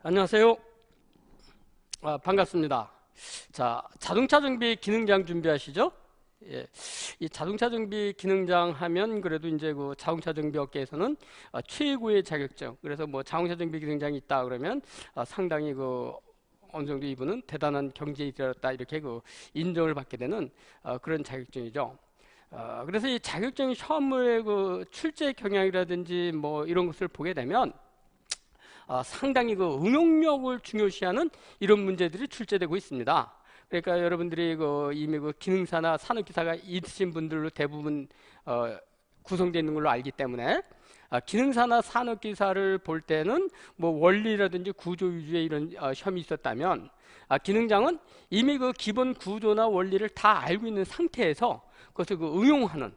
안녕하세요. 반갑습니다. 자, 자동차 정비 기능장 준비하시죠? 예. 이 자동차 정비 기능장 하면 그래도 이제 그 자동차 정비 업계에서는 최고의 자격증. 그래서 뭐 자동차 정비 기능장이 있다 그러면 상당히 그 어느 정도 이분은 대단한 경지에 이르렀다 이렇게 그 인정을 받게 되는 그런 자격증이죠. 그래서 이 자격증 시험의 그 출제 경향이라든지 뭐 이런 것을 보게 되면 상당히 그 응용력을 중요시하는 이런 문제들이 출제되고 있습니다. 그러니까 여러분들이 그 이미 그 기능사나 산업기사가 있으신 분들로 대부분 구성되어 있는 걸로 알기 때문에 기능사나 산업기사를 볼 때는 뭐 원리라든지 구조 위주의 이런 시험이 있었다면 기능장은 이미 그 기본 구조나 원리를 다 알고 있는 상태에서 그것을 그 응용하는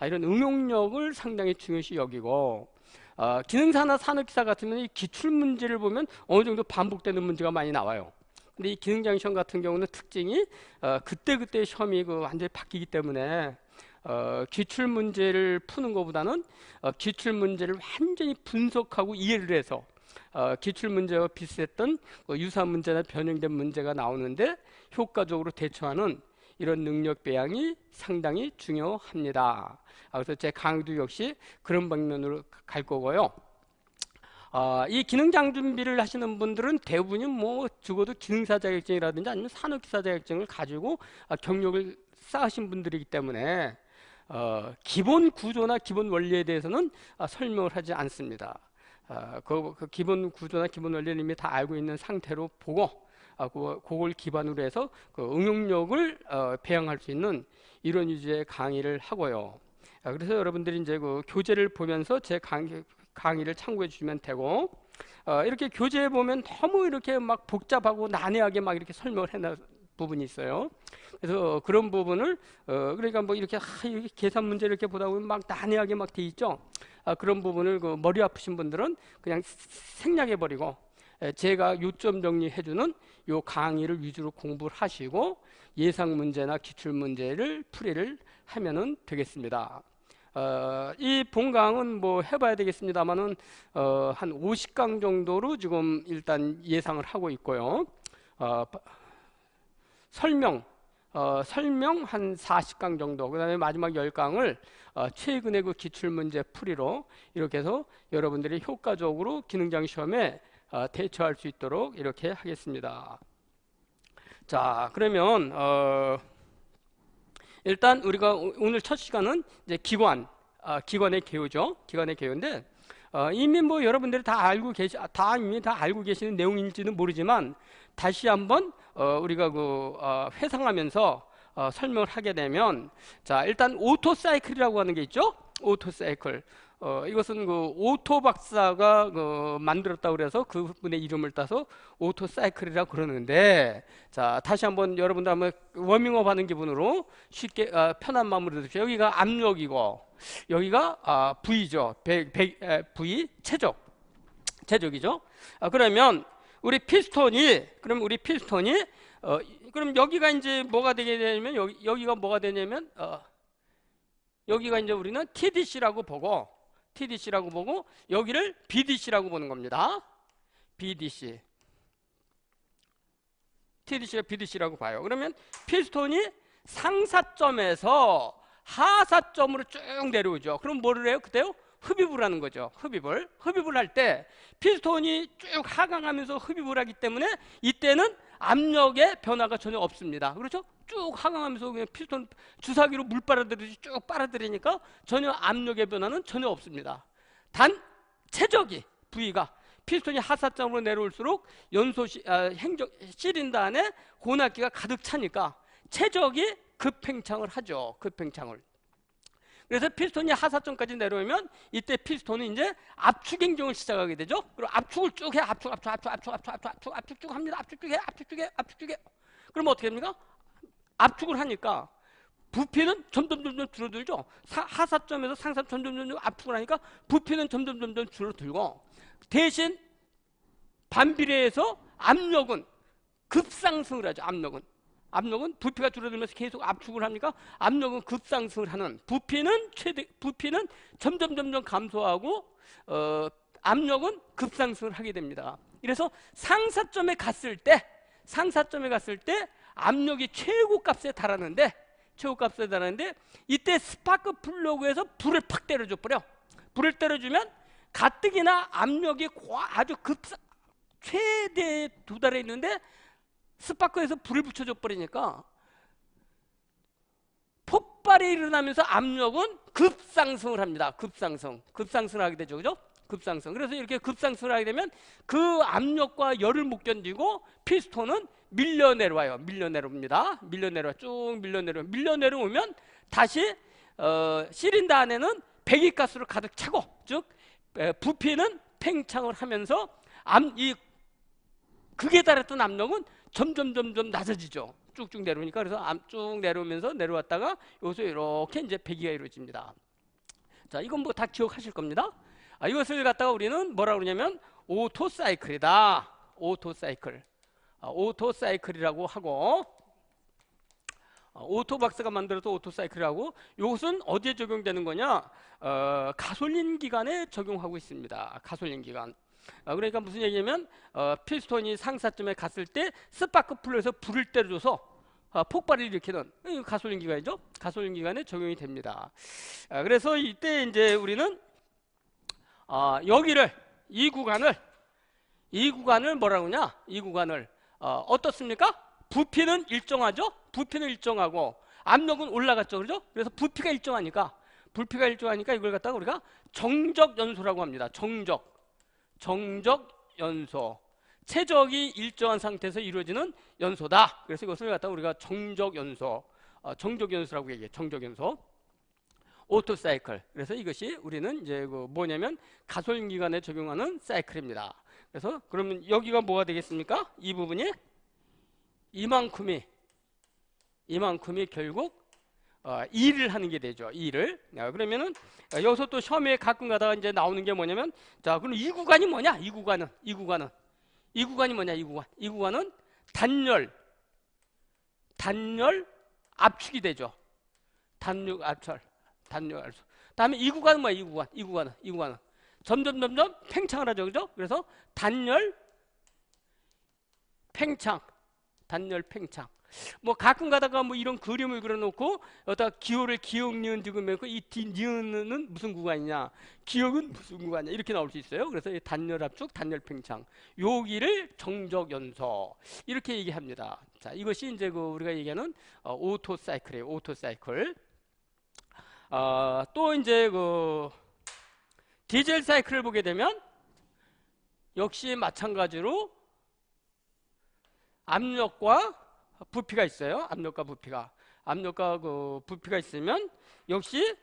이런 응용력을 상당히 중요시 여기고 기능사나 산업기사 같으면 이 기출문제를 보면 어느 정도 반복되는 문제가 많이 나와요. 근데 이 기능장 시험 같은 경우는 특징이 그때그때 시험이 그 완전히 바뀌기 때문에 기출문제를 푸는 것보다는 기출문제를 완전히 분석하고 이해를 해서 기출문제와 비슷했던 유사한 문제나 변형된 문제가 나오는데 효과적으로 대처하는 이런 능력 배양이 상당히 중요합니다. 그래서 제 강의도 역시 그런 방면으로 갈 거고요. 이 기능장 준비를 하시는 분들은 대부분이 뭐 적어도 기능사 자격증이라든지 아니면 산업기사 자격증을 가지고 경력을 쌓으신 분들이기 때문에 기본 구조나 기본 원리에 대해서는 설명을 하지 않습니다. 그 기본 구조나 기본 원리를 이미 다 알고 있는 상태로 보고 그걸 기반으로 해서 그 응용력을 배양할 수 있는 이런 유지의 강의를 하고요. 그래서 여러분들이 이제 그 교재를 보면서 제 강의를 참고해 주시면 되고 이렇게 교재에 보면 너무 이렇게 막 복잡하고 난해하게 막 이렇게 설명을 해놓은 부분이 있어요. 그래서 그런 부분을 그러니까 뭐 이렇게 계산 문제 이렇게 보다 보면 막 난해하게 막 돼 있죠. 그런 부분을 그 머리 아프신 분들은 그냥 생략해 버리고 제가 요점 정리해주는 요 강의를 위주로 공부를 하시고 예상 문제나 기출 문제를 풀이를 하면은 되겠습니다. 이 본강은 뭐 해봐야 되겠습니다만은 한 50강 정도로 지금 일단 예상을 하고 있고요. 설명 한 40강 정도, 그 다음에 마지막 10강을 최근의 그 기출문제 풀이로 이렇게 해서 여러분들이 효과적으로 기능장 시험에 대처할 수 있도록 이렇게 하겠습니다. 자, 그러면 일단 우리가 오늘 첫 시간은 이제 기관의 개요죠. 기관의 개요인데 이미 뭐 여러분들이 이미 다 알고 계시는 내용인지는 모르지만 다시 한번 우리가 그 회상하면서 설명을 하게 되면 자, 일단 오토 사이클이라고 하는 게 있죠. 오토 사이클. 이것은 그 오토 박사가 만들었다고 그래서 그분의 이름을 따서 오토 사이클이라고 그러는데 자, 다시 한번 여러분들 한번 워밍업 하는 기분으로 쉽게 편한 마음으로 들으세요. 여기가 압력이고 여기가 V죠. V 체적이죠. 그러면 우리 피스톤이 그럼 여기가 이제 뭐가 되게 되냐면 여기가 뭐가 되냐면 여기가 이제 우리는 TDC라고 보고 여기를 BDC라고 보는 겁니다. BDC. TDC가 BDC라고 봐요. 그러면 피스톤이 상사점에서 하사점으로 쭉 내려오죠. 그럼 뭐를 해요? 그때요? 흡입을 하는 거죠. 흡입을 할 때 피스톤이 쭉 하강하면서 흡입을 하기 때문에 이때는 압력의 변화가 전혀 없습니다. 그렇죠? 쭉 하강하면서 그냥 피스톤 주사기로 물 빨아들이듯이 쭉 빨아들이니까 전혀 압력의 변화는 전혀 없습니다. 단 최적이 V가 피스톤이 하사점으로 내려올수록 시린더 안에 고압기가 가득 차니까 최적이 급팽창을 하죠. 급팽창을. 그래서 피스톤이 하사점까지 내려오면 이때 피스톤이 이제 압축 행정을 시작하게 되죠. 그리고 압축을 쭉 해. 압축 쭉 합니다. 압축 쭉 해. 그럼 어떻게 됩니까? 압축을 하니까 부피는 점점 줄어들죠. 하사점에서 상사점 점점 압축을 하니까 부피는 점점 줄어들고 대신 반비례해서 압력은 급상승을 하죠. 압력은 부피가 줄어들면서 계속 압축을 합니까? 압력은 급상승을 하는 부피는 점점 감소하고 압력은 급상승을 하게 됩니다. 이래서 상사점에 갔을 때 압력이 최고값에 달하는데 이때 스파크 플러그에서 불을 팍 때려줘 버려. 불을 때려주면 가뜩이나 압력이 아주 최대에 도달해 있는데 스파크에서 불을 붙여줘 버리니까 폭발이 일어나면서 압력은 급상승을 합니다. 급상승을 하게 되죠. 그죠? 급상승. 그래서 이렇게 급상승을 하게 되면 그 압력과 열을 못 견디고 피스톤은 밀려 내려와요. 쭉 밀려 내려오면 다시 시린더 안에는 배기가스로 가득 차고, 즉 부피는 팽창을 하면서 이 극에 달했던 압력은 점점 낮아지죠. 쭉쭉 내려오니까. 그래서 쭉 내려오면서 내려왔다가 여기서 이렇게 이제 배기가 이루어집니다. 자, 이건 뭐 다 기억하실 겁니다. 이것을 갖다가 우리는 뭐라 그러냐면 오토사이클이다. 오토사이클이라고 하고, 오토박스가 만들어서 오토사이클이라고. 이것은 어디에 적용되는 거냐? 가솔린 기관에 적용하고 있습니다. 가솔린 기관. 그러니까 무슨 얘기냐면 피스톤이 상사점에 갔을 때 스파크 플러그에서 불을 때려줘서 폭발을 일으키는 가솔린 기관이죠. 가솔린 기관에 적용이 됩니다. 그래서 이때 이제 우리는 여기를 이 구간을 뭐라고 하냐? 이 구간을 어떻습니까? 부피는 일정하죠. 부피는 일정하고 압력은 올라갔죠. 그죠? 그래서 부피가 일정하니까 이걸 갖다가 우리가 정적 연소라고 합니다. 정적 연소. 최적이 일정한 상태에서 이루어지는 연소다. 그래서 이것을 갖다가 우리가 정적 연소라고 얘기해요. 정적 연소. 오토사이클. 그래서 이것이 우리는 이제 뭐냐면 가솔린 기관에 적용하는 사이클입니다. 그래서 그러면 여기가 뭐가 되겠습니까? 이 부분이 이만큼이 결국 일을 하는 게 되죠. 일을. 그러면은 여기서 또 시험에 가끔 가다가 이제 나오는 게 뭐냐면, 자, 그럼 이 구간이 뭐냐? 이 구간은 뭐냐? 이 구간은 단열 압축이 되죠. 단열 압축. 다음에 이 구간은 뭐야? 이 구간은 점점 팽창을 하죠. 그죠? 그래서 단열 팽창. 뭐 가끔 가다가 뭐 이런 그림을 그려놓고 여기다 기호를 기억, 니은, 지금 해서 이 니은은 무슨 구간이냐, 기억은 무슨 구간이냐 이렇게 나올 수 있어요. 그래서 이 단열 압축, 단열 팽창, 여기를 정적 연소 이렇게 얘기합니다. 자, 이것이 이제 우리가 얘기하는 오토사이클이에요. 오토사이클. 또 이제 디젤 사이클을 보게 되면 역시 마찬가지로 압력과 부피가 있어요. 압력과 부피가 있으면 역시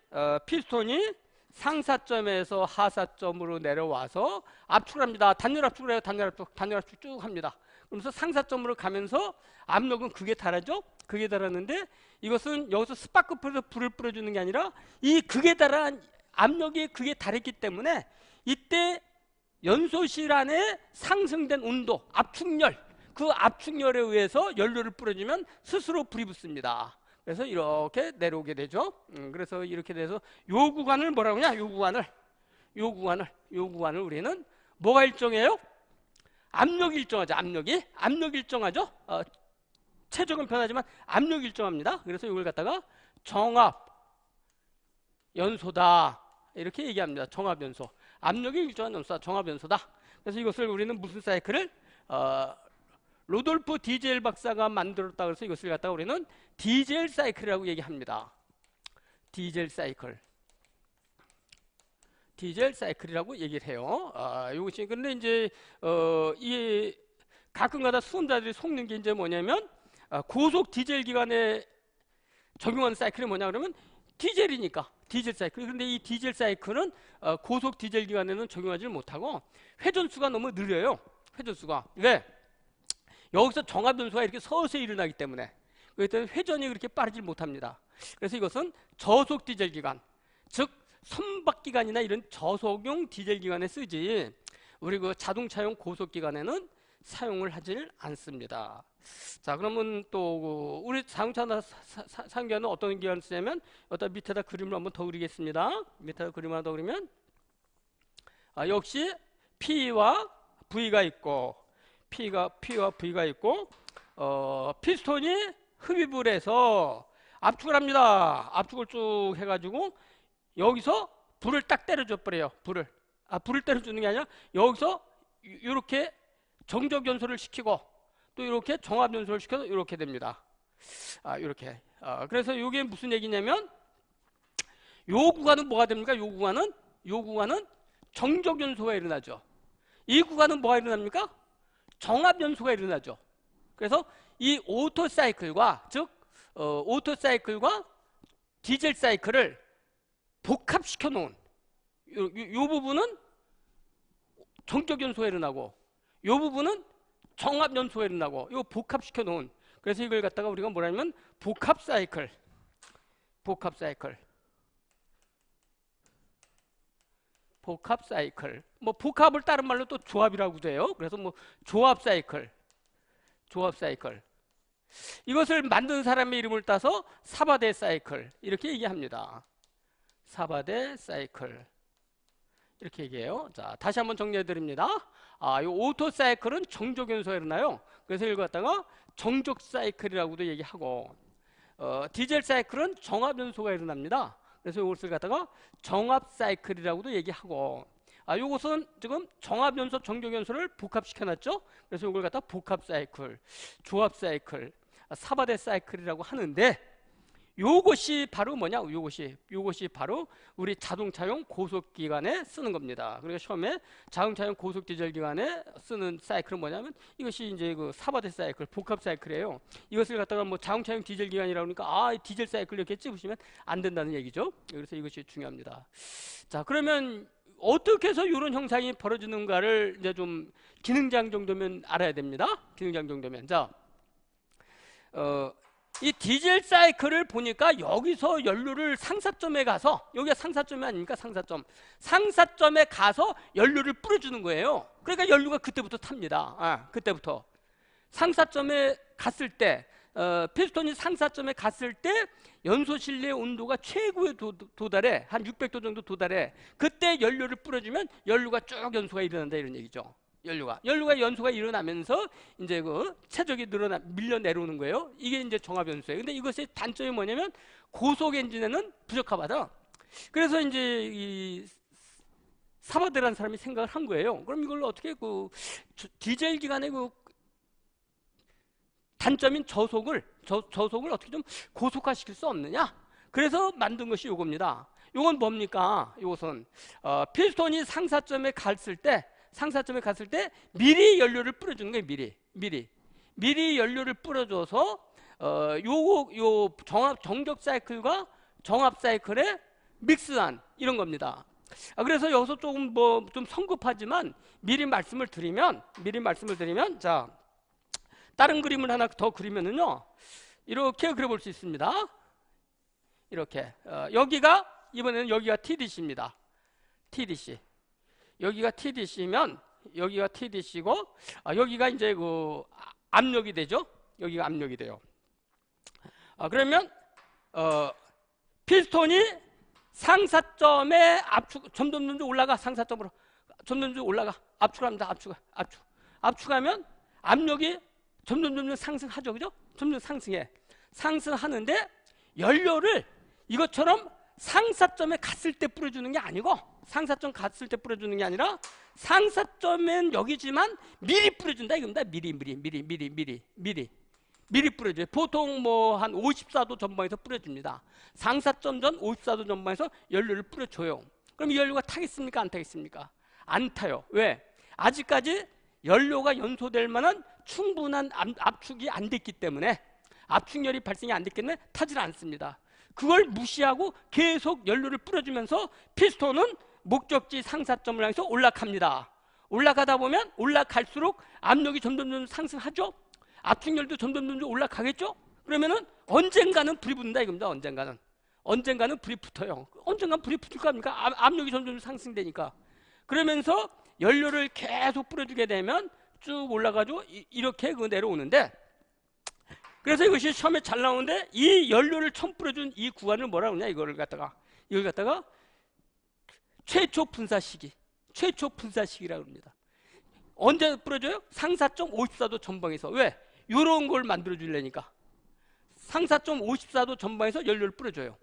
피스톤이 상사점에서 하사점으로 내려와서 압축을 합니다. 단열 압축을 해요. 단열 압축 쭉 합니다. 그러면서 상사점으로 가면서 압력은 극에 달하죠. 극에 달하는데 이것은 여기서 스파크 플러그에서 불을 뿌려주는 게 아니라 이 극에 달한 압력이 극에 달했기 때문에 이때 연소실 안에 상승된 온도, 압축열, 그 압축열에 의해서 연료를 뿌려주면 스스로 불이 붙습니다. 그래서 이렇게 내려오게 되죠. 그래서 이렇게 돼서 요 구간을 뭐라고 하냐? 요 구간을 우리는 뭐가 일정해요? 압력이 일정하죠. 압력이 일정하죠. 체적은 변하지만 압력이 일정합니다. 그래서 이걸 갖다가 정압 연소다 이렇게 얘기합니다. 정압 연소. 압력이 일정한 연소다. 정압 연소다. 그래서 이것을 우리는 무슨 사이클을 로돌프 디젤 박사가 만들었다. 그래서 이것을 갖다가 우리는 디젤 사이클이라고 얘기합니다. 디젤 사이클이라고 얘기를 해요. 이것이 근데 이제 이 가끔가다 수험자들이 속는 게 이제 뭐냐면 고속 디젤 기관에 적용하는 사이클이 뭐냐 그러면 디젤이니까 디젤 사이클. 그런데 이 디젤 사이클은 고속 디젤 기관에는 적용하지 못하고 회전수가 너무 느려요. 회전수가. 왜? 여기서 정압 연소가 이렇게 서서히 일어나기 때문에 그렇기 때문에 회전이 그렇게 빠르지 못합니다. 그래서 이것은 저속 디젤 기관, 즉 선박기관이나 이런 저속용 디젤 기관에 쓰지 우리 자동차용 고속 기관에는 사용을 하질 않습니다. 자, 그러면 또 우리 자동차 상기하는 어떤 기관을 쓰냐면 여기다 밑에다 그림을 한번 더 그리겠습니다. 밑에다 그림을 하나 더 그리면 역시 P와 V가 있고 P와 V가 있고 피스톤이 흡입을 해서 압축을 합니다. 압축을 쭉 해가지고 여기서 불을 딱 때려줘 버려요. 불을 때려주는 게 아니라 여기서 이렇게 정적 연소를 시키고 또 이렇게 정합 연소를 시켜서 이렇게 됩니다. 이렇게. 그래서 이게 무슨 얘기냐면 요 구간은 뭐가 됩니까? 요 구간은 정적 연소가 일어나죠. 이 구간은 뭐가 일어납니까? 정합 연소가 일어나죠. 그래서 이 오토 사이클과 즉 오토 사이클과 디젤 사이클을 복합시켜 놓은 요 부분은 정적 연소가 일어나고 요 부분은 정합 연소가 일어나고 요 복합시켜 놓은, 그래서 이걸 갖다가 우리가 뭐라면 복합 사이클. 뭐 복합을 다른 말로 또 조합이라고도 해요. 그래서 뭐 조합 사이클. 이것을 만든 사람의 이름을 따서 사바데 사이클 이렇게 얘기합니다. 사바데 사이클 이렇게 얘기해요. 자, 다시 한번 정리해 드립니다. 이 오토 사이클은 정적 연소가 일어나요. 그래서 이걸 갖다가 정적 사이클이라고도 얘기하고 디젤 사이클은 정합 연소가 일어납니다. 그래서 이것을 갖다가 정합 사이클이라고도 얘기하고 이것은 지금 정합 연소, 정적 연소를 복합시켜 놨죠. 그래서 이걸 갖다 복합 사이클, 조합 사이클, 사바데 사이클이라고 하는데 요것이 바로 뭐냐? 요것이 바로 우리 자동차용 고속기관에 쓰는 겁니다. 그러니까 처음에 자동차용 고속 디젤 기관에 쓰는 사이클은 뭐냐면 이것이 이제 그 사바데 사이클, 복합 사이클이에요. 이것을 갖다가 뭐 자동차용 디젤 기관이라고 그러니까 디젤 사이클 이렇게 찍으시면 안 된다는 얘기죠. 그래서 이것이 중요합니다. 자, 그러면 어떻게 해서 이런 현상이 벌어지는가를 이제 좀 기능장 정도면 알아야 됩니다. 기능장 정도면. 자, 이 디젤 사이클을 보니까 여기서 연료를 상사점에 가서, 여기가 상사점이 아닙니까? 상사점에 가서 연료를 뿌려주는 거예요. 그러니까 연료가 그때부터 탑니다. 그때부터 상사점에 갔을 때 피스톤이 상사점에 갔을 때 연소 실내 온도가 최고에 도달해 한 600도 정도 도달해. 그때 연료를 뿌려주면 연료가 쭉 연소가 일어난다 이런 얘기죠. 연료가 연소가 일어나면서 이제 그 최적이 밀려 내려오는 거예요. 이게 이제 정합 연소예요. 근데 이것의 단점이 뭐냐면 고속 엔진에는 부적합하다. 그래서 이제 이 사바데라는 사람이 생각을 한 거예요. 그럼 이걸 어떻게 그 디젤 기관의 그 단점인 저속을 어떻게 좀 고속화시킬 수 없느냐? 그래서 만든 것이 요겁니다. 요건 뭡니까? 요것은 피스톤이 상사점에 갔을 때 미리 연료를 뿌려주는 거예요. 미리 연료를 뿌려줘서 요 정적 사이클과 정합 사이클에 믹스한 이런 겁니다. 그래서 여기서 조금 좀 성급하지만 미리 말씀을 드리면 자, 다른 그림을 하나 더 그리면은요 이렇게 그려볼 수 있습니다. 이렇게 이번에는 여기가 TDC입니다. TDC. 여기가 TDC면 여기가 TDC고 여기가 이제 그 압력이 되죠. 여기가 압력이 돼요. 그러면 피스톤이 상사점에 점점 올라가. 상사점으로 점점 올라가. 압축합니다. 압축하면 압력이 점점 상승하죠. 그죠? 점점 상승하는데 연료를 이것처럼 상사점에 갔을 때 뿌려주는 게 아니고, 상사점 갔을 때 뿌려주는 게 아니라 상사점은 여기지만 미리 뿌려준다 이겁니다. 미리 뿌려줘요. 보통 뭐 한 54도 전방에서 뿌려줍니다. 상사점 전 54도 전방에서 연료를 뿌려줘요. 그럼 이 연료가 타겠습니까? 안 타겠습니까? 안 타요. 왜? 아직까지 연료가 연소될 만한 충분한 압축이 안 됐기 때문에, 압축열이 발생이 안 됐기 때문에 타질 않습니다. 그걸 무시하고 계속 연료를 뿌려주면서 피스톤은 목적지 상사점을 향해서 올라갑니다. 올라가다 보면 올라갈수록 압력이 점점 상승하죠. 압축열도 점점 올라가겠죠. 그러면은 언젠가는 불이 붙는다 이겁니다. 언젠가는 불이 붙어요. 언젠가는 불이 붙을 거 아닙니까? 압력이 점점 상승되니까. 그러면서 연료를 계속 뿌려주게 되면 쭉 올라가죠. 이렇게 내려오는데, 그래서 이것이 처음에 잘 나오는데 이 연료를 처음 뿌려준 이 구간을 뭐라 그러냐? 이걸 갖다가 최초 분사 시기라고 합니다. 언제 뿌려줘요? 상사점 54도 전방에서. 왜? 요런 걸 만들어 주려니까. 상사점 54도 전방에서 연료를 뿌려줘요.